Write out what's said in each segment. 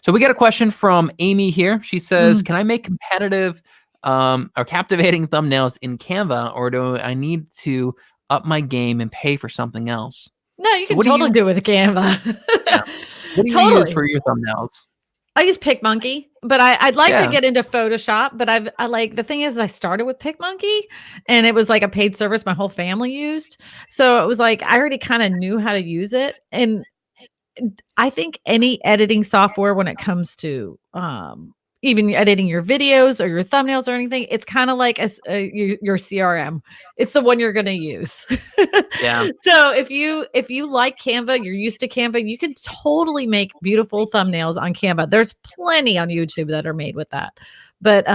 So we got a question from Amy here. She says, Mm. can I make competitive or captivating thumbnails in Canva, or do I need to up my game and pay for something else? No, you So can totally do it with Canva. yeah, what do you use Totally. for your thumbnails? I use PicMonkey, but I'd like to Yeah. get into Photoshop, but I like the thing is I started with PicMonkey and it was like a paid service my whole family used. So it was like I already kind of knew how to use it. And I think any editing software when it comes to even editing your videos or your thumbnails or anything, it's kind of like your CRM. It's the one you're going to use. Yeah. So if you like Canva, you're used to Canva, you can totally make beautiful thumbnails on Canva. There's plenty on YouTube that are made with that. But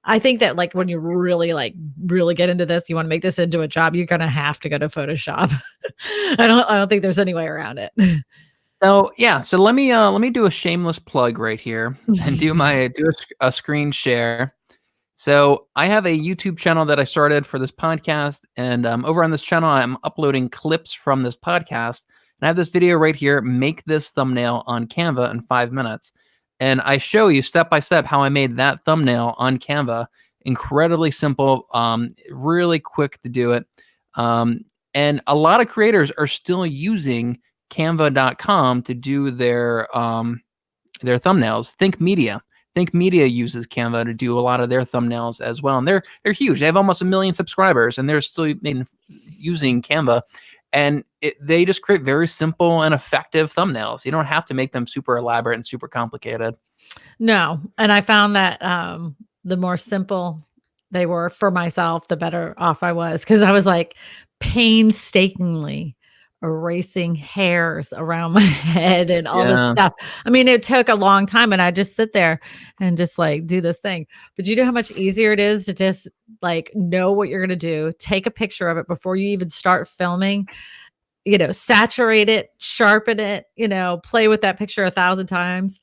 I think that like when you really get into this, you want to make this into a job, you're going to have to go to Photoshop. I don't think there's any way around it. So yeah, so let me do a shameless plug right here and do a screen share. So I have a YouTube channel that I started for this podcast, and over on this channel, I'm uploading clips from this podcast. And I have this video right here, make this thumbnail on Canva in 5 minutes. And I show you step by step how I made that thumbnail on Canva. Incredibly simple, really quick to do it. And a lot of creators are still using Canva.com to do their thumbnails. Think Media uses Canva to do a lot of their thumbnails as well, and they're huge. They have almost 1 million subscribers, and they're still using Canva, and they just create very simple and effective thumbnails. You don't have to make them super elaborate and super complicated. No, and I found that the more simple they were for myself, the better off I was, because I was like painstakingly erasing hairs around my head and all this stuff. I mean, it took a long time, and I just sit there and just like do this thing. But you know how much easier it is to just like know what you're going to do, take a picture of it before you even start filming, saturate it, sharpen it, play with that picture 1,000 times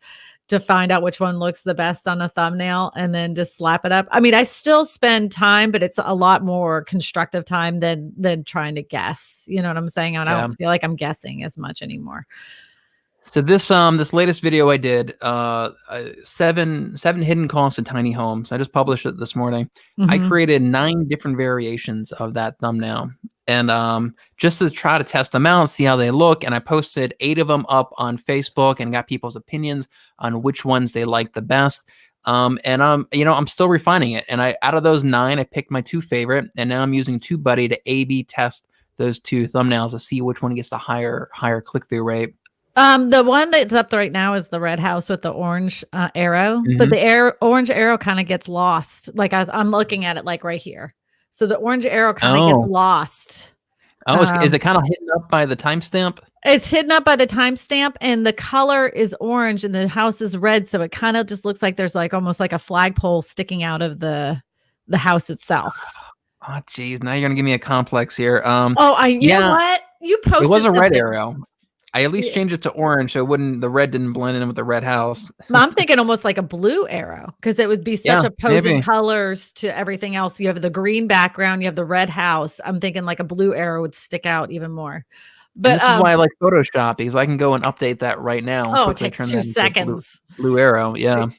to find out which one looks the best on a thumbnail, and then just slap it up. I mean, I still spend time, but it's a lot more constructive time than trying to guess. You know what I'm saying? And I don't feel like I'm guessing as much anymore. So this latest video I did, 7 hidden costs in tiny homes. I just published it this morning. I created 9 different variations of that thumbnail, and just to try to test them out, see how they look. And I posted 8 of them up on Facebook and got people's opinions on which ones they liked the best. And I'm still refining it. And out of those 9, I picked my 2 favorite, and now I'm using TubeBuddy to A/B test those 2 thumbnails to see which one gets the higher click-through rate. The one that's up right now is the red house with the orange arrow, but the orange arrow kind of gets lost. Like I'm looking at it like right here. So the orange arrow kind of gets lost. Oh, is it kind of hidden up by the timestamp? It's hidden up by the timestamp, and the color is orange and the house is red. So it kind of just looks like there's like almost like a flagpole sticking out of the house itself. Oh, geez. Now you're going to give me a complex here. You know what? You posted it was a red something. arrow. I at least changed it to orange so the red didn't blend in with the red house. I'm thinking almost like a blue arrow, because it would be such opposing colors to everything else. You have the green background, you have the red house. I'm thinking like a blue arrow would stick out even more. But this is why I like Photoshop, because I can go and update that right now. Oh, it takes 2 seconds. Blue arrow, yeah.